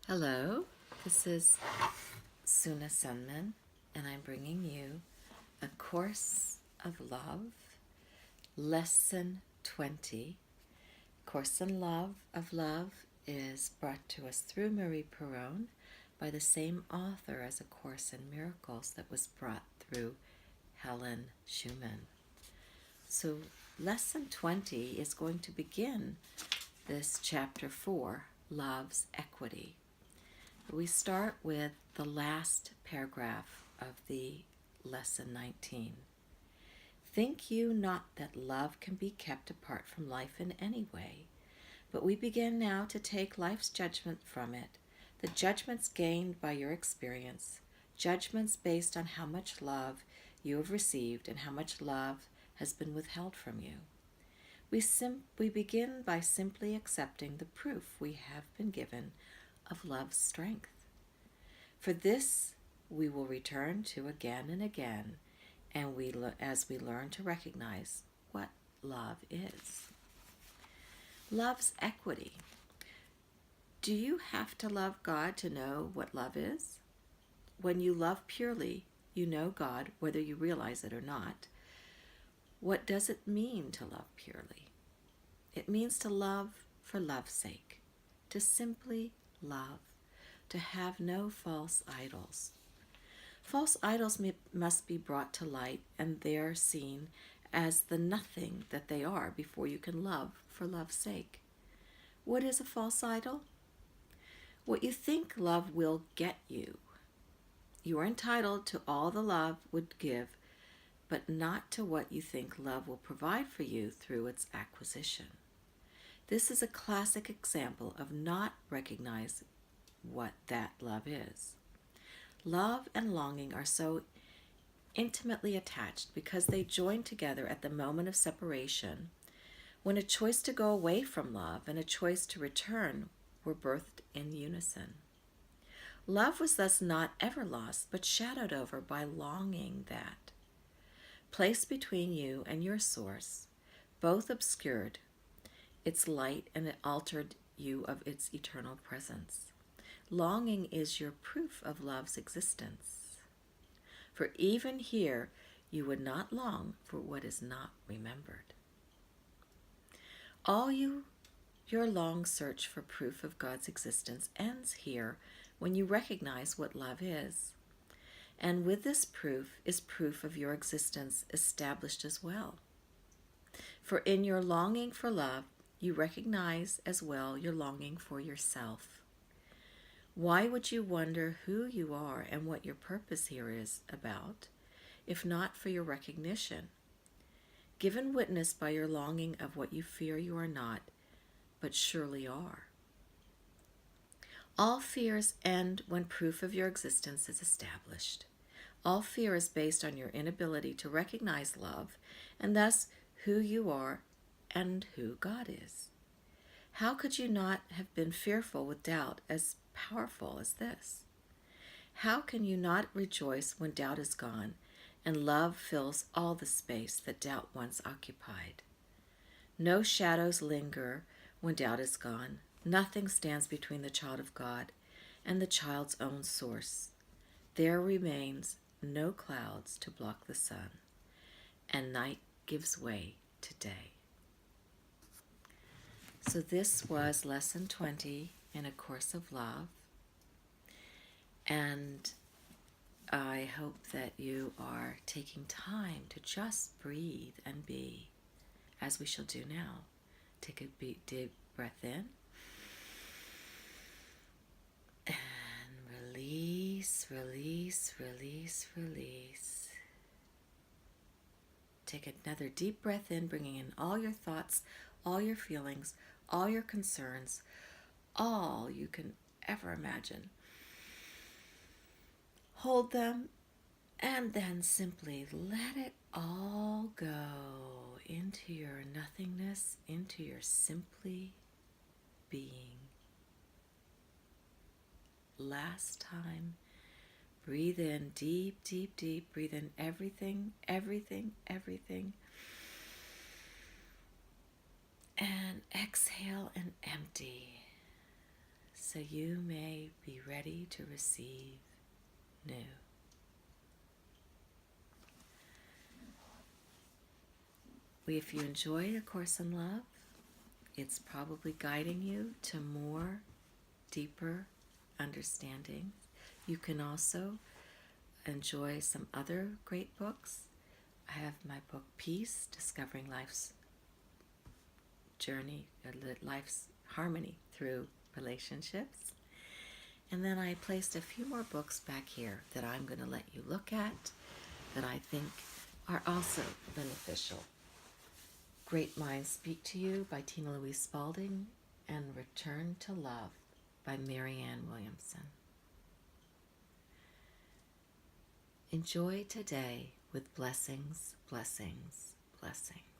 Hello, this is Suna Senman, and I'm bringing you A Course of Love, Lesson 20. Course in Love of Love is brought to us through Marie Perron by the same author as A Course in Miracles that was brought through Helen Schumann. So Lesson 20 is going to begin this chapter 4, Love's Equity. We start with the last paragraph of the lesson 19. Think you not that love can be kept apart from life in any way, but we begin now to take life's judgment from it, the judgments gained by your experience, judgments based on how much love you have received and how much love has been withheld from you. We begin by simply accepting the proof we have been given of love's strength. For this we will return to again and again, and as we learn to recognize what love is. Love's equity. Do you have to love God to know what love is? When you love purely, you know God whether you realize it or not. What does it mean to love purely? It means to love for love's sake, to simply love, to have no false idols. False idols must be brought to light, and they're seen as the nothing that they are before you can love for love's sake. What is a false idol? What you think love will get you. You are entitled to all the love would give, but not to what you think love will provide for you through its acquisition. This is a classic example of not recognizing what that love is. Love and longing are so intimately attached because they join together at the moment of separation, when a choice to go away from love and a choice to return were birthed in unison. Love was thus not ever lost, but shadowed over by longing that, placed between you and your source, both obscured its light and it altered you of its eternal presence. Longing is your proof of love's existence. For even here, you would not long for what is not remembered. All your long search for proof of God's existence ends here when you recognize what love is. And with this proof is proof of your existence established as well. For in your longing for love, you recognize as well your longing for yourself. Why would you wonder who you are and what your purpose here is about, if not for your recognition, given witness by your longing of what you fear you are not, but surely are? All fears end when proof of your existence is established. All fear is based on your inability to recognize love, and thus who you are and who God is. How could you not have been fearful with doubt as powerful as this? How can you not rejoice when doubt is gone and love fills all the space that doubt once occupied? No shadows linger when doubt is gone. Nothing stands between the child of God and the child's own source. There remains no clouds to block the sun, and night gives way to day. So this was Lesson 20 in A Course of Love, and I hope that you are taking time to just breathe and be, as we shall do now. Take a deep breath in, and release, release, release, release. Take another deep breath in, bringing in all your thoughts, all your feelings, all your concerns, all you can ever imagine. Hold them, and then simply let it all go into your nothingness, into your simply being. Last time, breathe in deep, deep, deep. Breathe in everything, everything, everything. And exhale and empty. so you may be ready to receive new. If you enjoy A Course in Love, it's probably guiding you to more deeper understanding. You can also enjoy some other great books. I have my book Peace, Discovering Life's Journey, Life's Harmony Through Relationships. And then I placed a few more books back here that I'm going to let you look at that I think are also beneficial. Great Minds Speak to You by Tina Louise Spalding and Return to Love by Marianne Williamson. Enjoy today with blessings, blessings, blessings.